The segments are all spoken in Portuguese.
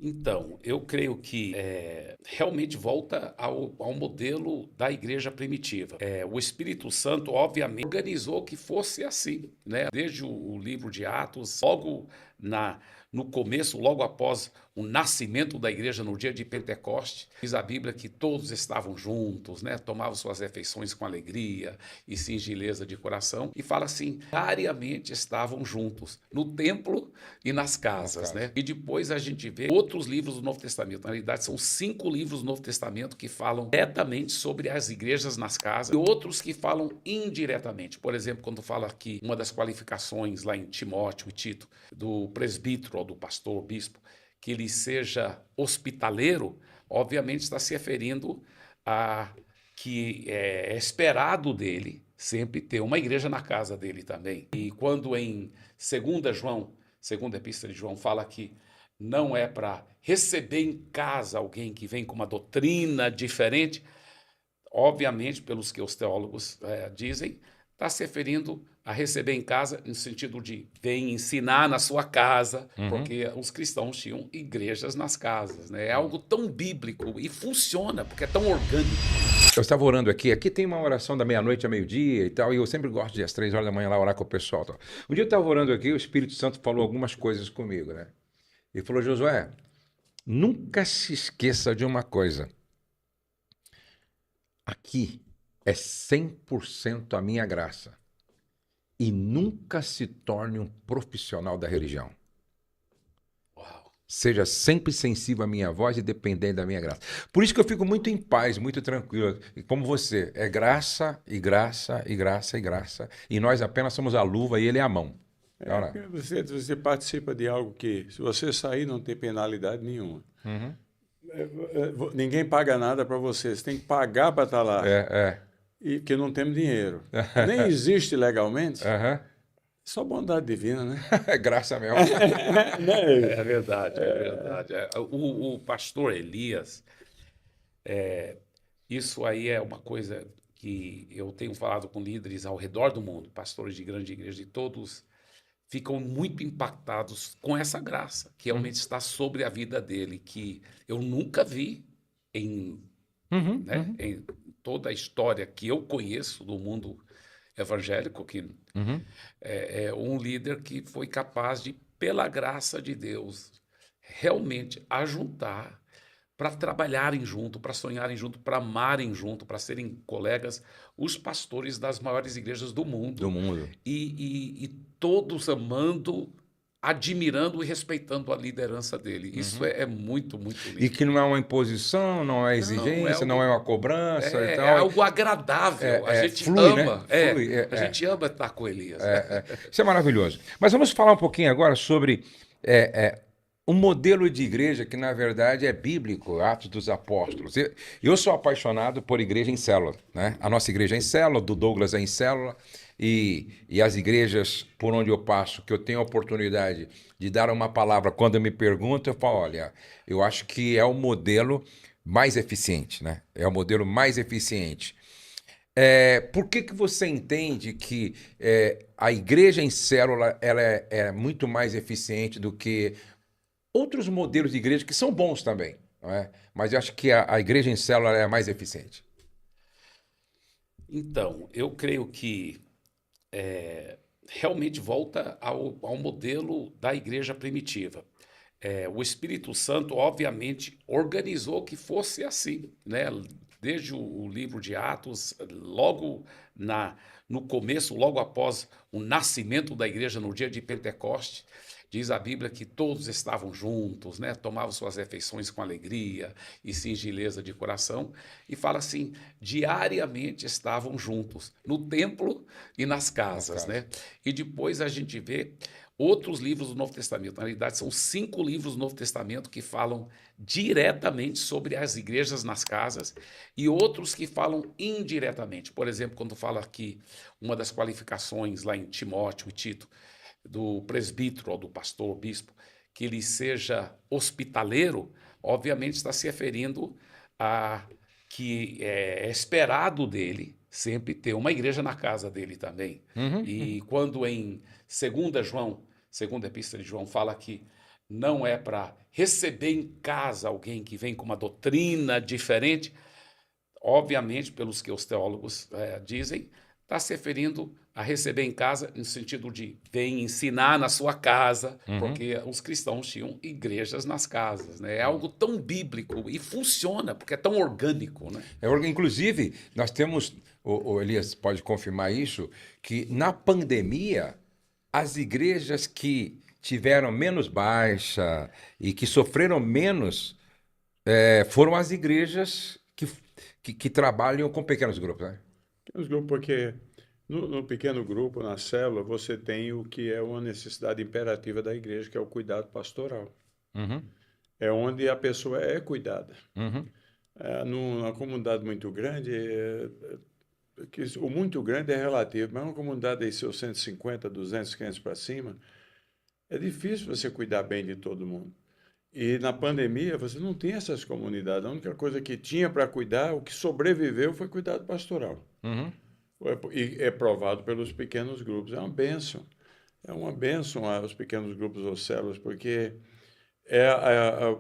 Então, eu creio que realmente volta ao modelo da igreja primitiva. O Espírito Santo, obviamente, organizou que fosse assim, né? Desde o livro de Atos, logo no começo, logo após o nascimento da igreja no dia de Pentecoste, diz a Bíblia que todos estavam juntos, né? Tomavam suas refeições com alegria e singeleza de coração, e fala assim, diariamente estavam juntos, no templo e nas Nas casas, casas. né? E depois a gente vê outros livros do Novo Testamento. Na realidade, são 5 livros do Novo Testamento que falam diretamente sobre as igrejas nas casas e outros que falam indiretamente. Por exemplo, quando fala aqui uma das qualificações lá em Timóteo e Tito, do presbítero ou do pastor, bispo, que ele seja hospitaleiro, obviamente está se referindo a que é esperado dele sempre ter uma igreja na casa dele também. E quando em 2 João, segunda epístola de João, fala que não é para receber em casa alguém que vem com uma doutrina diferente, obviamente, pelos que os teólogos dizem, está se referindo a receber em casa no sentido de vem ensinar na sua casa, Uhum. porque os cristãos tinham igrejas nas casas, né? É algo tão bíblico e funciona, porque é tão orgânico. Eu estava orando aqui tem uma oração da meia-noite a meio-dia e tal, e eu sempre gosto de às 3 horas da manhã lá orar com o pessoal. Tal. Um dia eu estava orando aqui, o Espírito Santo falou algumas coisas comigo, né? Ele falou, Josué, nunca se esqueça de uma coisa. Aqui é 100% a minha graça. E nunca se torne um profissional da religião. Uau. Seja sempre sensível à minha voz e dependente da minha graça. Por isso que eu fico muito em paz, muito tranquilo. Como você, é graça e graça e graça e graça. E nós apenas somos a luva e ele é a mão. Não, não. Porque você participa de algo que, se você sair, não tem penalidade nenhuma. Uhum. Ninguém paga nada para você, você tem que pagar para estar lá. É. E que não temos dinheiro. Nem existe legalmente, Aham. só bondade divina, né? É graça mesmo. Né? É verdade, é verdade. O pastor Elias, isso aí é uma coisa que eu tenho falado com líderes ao redor do mundo, pastores de grande igreja, e todos ficam muito impactados com essa graça que realmente está sobre a vida dele, que eu nunca vi em, Uhum, né, uhum, em toda a história que eu conheço do mundo evangélico, que uhum. é um líder que foi capaz de, pela graça de Deus, realmente ajuntar para trabalharem junto, para sonharem junto, para amarem junto, para serem colegas, os pastores das maiores igrejas do Do mundo. mundo. E todos amando, admirando e respeitando a liderança dele. Isso Uhum. é muito, muito E lindo. que não é uma imposição, não é Não, exigência, não é uma cobrança e é tal. algo agradável. A gente Flui, né? ama, Flui. a gente ama estar com Elias. Isso é maravilhoso. Mas vamos falar um pouquinho agora sobre um modelo de igreja que, na verdade, é bíblico, Atos dos Apóstolos. Eu sou apaixonado por igreja em célula, né? A nossa igreja é em célula, do Douglas é em célula, e as igrejas por onde eu passo, que eu tenho a oportunidade de dar uma palavra quando me perguntam, eu falo, olha, eu acho que é o modelo mais eficiente, né? É o modelo mais eficiente. Por que que você entende que a igreja em célula ela é muito mais eficiente do que outros modelos de igreja que são bons também, não é? Mas eu acho que a igreja em célula é a mais eficiente. Então, eu creio que realmente volta ao modelo da igreja primitiva. O Espírito Santo, obviamente, organizou que fosse assim, né? Desde o livro de Atos, logo no começo, logo após o nascimento da igreja no dia de Pentecoste, diz a Bíblia que todos estavam juntos, né? Tomavam suas refeições com alegria e singeleza de coração, e fala assim, diariamente estavam juntos, no templo e nas Nas casas, casas. né? E depois a gente vê outros livros do Novo Testamento. Na realidade, são 5 livros do Novo Testamento que falam diretamente sobre as igrejas nas casas e outros que falam indiretamente. Por exemplo, quando fala aqui uma das qualificações lá em Timóteo e Tito, do presbítero ou do pastor, bispo, que ele seja hospitaleiro, obviamente está se referindo a que é esperado dele sempre ter uma igreja na casa dele também. Uhum, E quando em 2 João, segunda epístola de João, fala que não é para receber em casa alguém que vem com uma doutrina diferente. Obviamente, pelos que os teólogos dizem, está se referindo a receber em casa no sentido de vem ensinar na sua casa, porque os cristãos tinham igrejas nas casas, né? É algo tão bíblico e funciona, porque é tão orgânico, né? Inclusive, nós temos, o Elias pode confirmar isso, que na pandemia, as igrejas que tiveram menos baixa e que sofreram menos foram as igrejas que trabalham com pequenos grupos, né? Pequenos grupos, porque no pequeno grupo, na célula, você tem o que é uma necessidade imperativa da igreja, que é o cuidado pastoral. Uhum, É onde a pessoa é cuidada. uhum, Numa comunidade muito grande, o muito grande é relativo, mas uma comunidade de seus 150, 200, 500 para cima, é difícil você cuidar bem de todo mundo. E na pandemia, você não tem essas comunidades. A única coisa que tinha para cuidar, o que sobreviveu foi cuidado pastoral. uhum. E é provado pelos pequenos grupos. É uma bênção. É uma bênção os pequenos grupos ou células, porque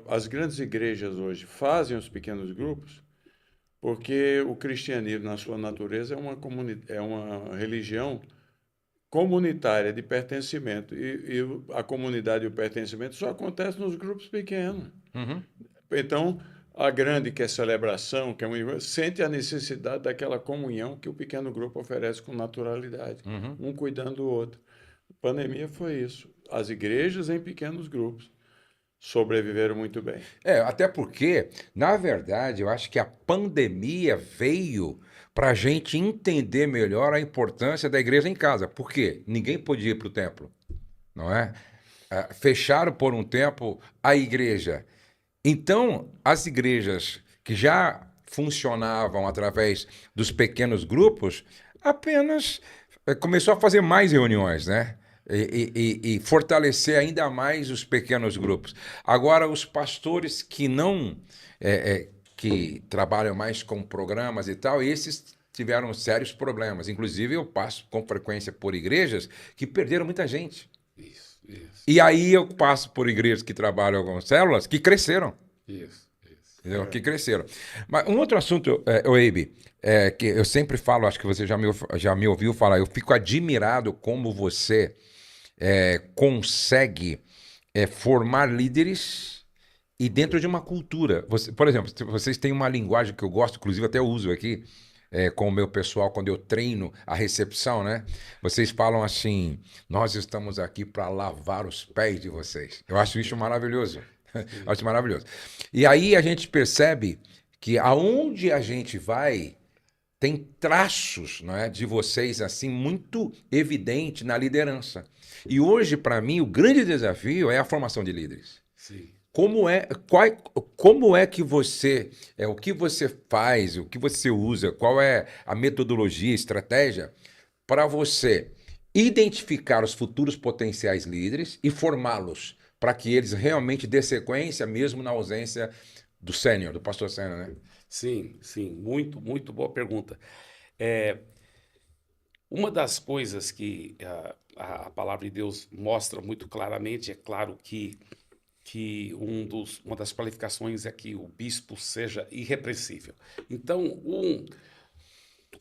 as grandes igrejas hoje fazem os pequenos grupos porque o cristianismo, na sua natureza, é uma religião comunitária de pertencimento. E a comunidade e o pertencimento só acontece nos grupos pequenos. Uhum. Então, a grande, que é celebração, que é sente a necessidade daquela comunhão que o pequeno grupo oferece com naturalidade, um cuidando do outro. A pandemia foi isso. As igrejas em pequenos grupos sobreviveram muito bem. Até porque, na verdade, eu acho que a pandemia veio para a gente entender melhor a importância da igreja em casa. Por quê? Ninguém podia ir para o templo, não é? Fecharam por um tempo a igreja. Então, as igrejas que já funcionavam através dos pequenos grupos, apenas começou a fazer mais reuniões, né? E fortalecer ainda mais os pequenos grupos. Agora, os pastores que não, que trabalham mais com programas e tal, esses tiveram sérios problemas. Inclusive, eu passo com frequência por igrejas que perderam muita gente. Isso, isso, E aí eu passo por igrejas que trabalham com células que cresceram. isso. Entendeu? Que cresceram. Mas um outro assunto, Eibe, que eu sempre falo, acho que você já me ouviu falar, eu fico admirado como você consegue formar líderes e dentro de uma cultura. Por exemplo, vocês têm uma linguagem que eu gosto, inclusive até eu uso aqui com o meu pessoal quando eu treino a recepção, né? Vocês falam assim: nós estamos aqui para lavar os pés de vocês. Eu acho isso maravilhoso. Acho maravilhoso. E aí a gente percebe que aonde a gente vai tem traços, não é, de vocês assim muito evidente na liderança. E hoje, para mim, o grande desafio é a formação de líderes. Sim. Como é que você, o que você faz, o que você usa, qual é a metodologia, estratégia para você identificar os futuros potenciais líderes e formá-los para que eles realmente dê sequência mesmo na ausência do sênior, do pastor sênior, né? Sim, sim, muito, muito boa pergunta. Uma das coisas que a palavra de Deus mostra muito claramente, é claro que uma das qualificações é que o bispo seja irrepreensível. Então,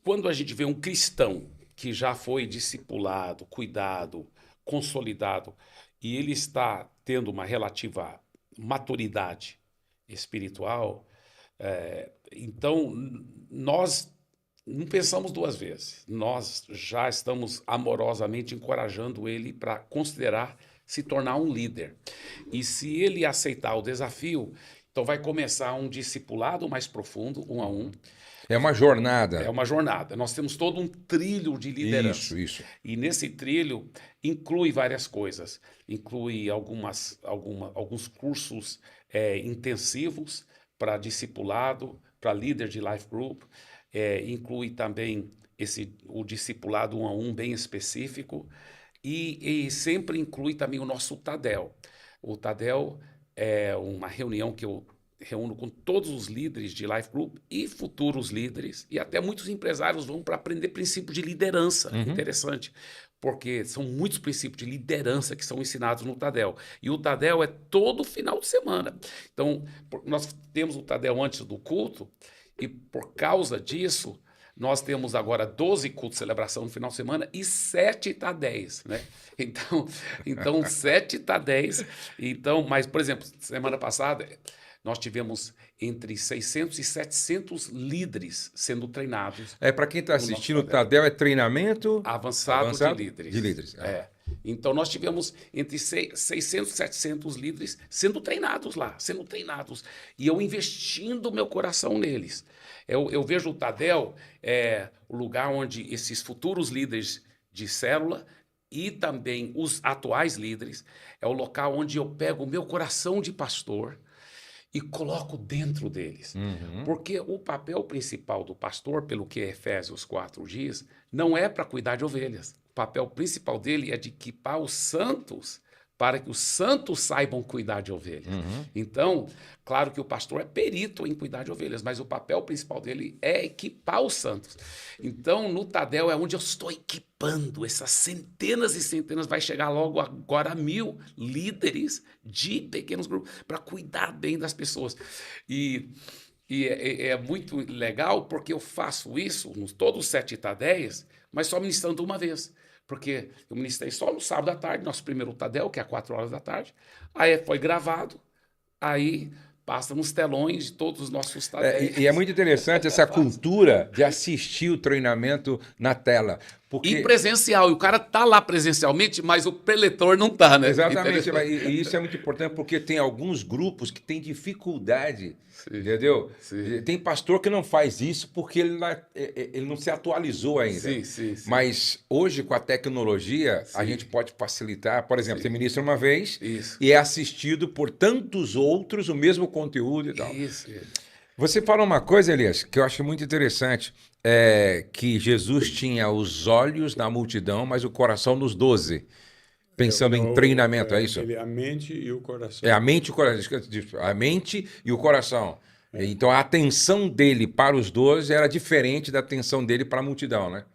quando a gente vê um cristão que já foi discipulado, cuidado, consolidado, e ele está tendo uma relativa maturidade espiritual, então nós não pensamos duas vezes. Nós já estamos amorosamente encorajando ele para considerar se tornar um líder. E se ele aceitar o desafio, então vai começar um discipulado mais profundo, um a um. É uma jornada. É uma jornada. Nós temos todo um trilho de liderança. Isso. E nesse trilho inclui várias coisas. Inclui alguns cursos intensivos para discipulado, para líder de life group. Inclui também o discipulado um a um bem específico. E sempre inclui também o nosso Tadel. O Tadel é uma reunião que eu reúno com todos os líderes de Life Group e futuros líderes, e até muitos empresários vão para aprender princípios de liderança. Interessante, porque são muitos princípios de liderança que são ensinados no Tadel. E o Tadel é todo final de semana. Então, nós temos o Tadel antes do culto, e por causa disso, nós temos agora 12 cultos de celebração no final de semana e 7 Tadéis, né? Então 7 Tadéis. Então, mas, por exemplo, semana passada, nós tivemos entre 600 e 700 líderes sendo treinados. Para quem está assistindo, o Tadel é treinamento avançado de líderes. De líderes. Então, nós tivemos entre 600 e 700 líderes sendo treinados lá, E eu investindo meu coração neles. Eu vejo o Tadel, o lugar onde esses futuros líderes de célula e também os atuais líderes, é o local onde eu pego o meu coração de pastor e coloco dentro deles. Porque o papel principal do pastor, pelo que Efésios 4 diz, não é para cuidar de ovelhas. O papel principal dele é de equipar os santos para que os santos saibam cuidar de ovelhas. Então, claro que o pastor é perito em cuidar de ovelhas, mas o papel principal dele é equipar os santos. Então, no Tadel é onde eu estou equipando essas centenas e centenas, vai chegar logo agora a 1000 líderes de pequenos grupos para cuidar bem das pessoas. E é muito legal porque eu faço isso nos todos os 7 Tadéis, mas só ministrando uma vez. Porque eu ministrei só no sábado à tarde, nosso primeiro Tadel, que é 4 horas da tarde. Aí foi gravado, aí passa nos telões de todos os nossos Tadéis. E é muito interessante essa cultura de assistir o treinamento na tela. Porque... E presencial, e o cara tá lá presencialmente, mas o preletor não tá, né? Exatamente, e isso é muito importante porque tem alguns grupos que têm dificuldade, entendeu? Tem pastor que não faz isso porque ele não se atualizou ainda. Sim. Mas hoje, com a tecnologia, a gente pode facilitar. Por exemplo, você ministra uma vez Isso. e é assistido por tantos outros o mesmo conteúdo e tal. Isso. Você fala uma coisa, Elias, que eu acho muito interessante, que Jesus tinha os olhos na multidão, mas o coração nos 12, pensando em treinamento, é isso? A mente e o coração. A mente e o coração. A mente e o coração. Então, a atenção dele para os 12 era diferente da atenção dele para a multidão, né?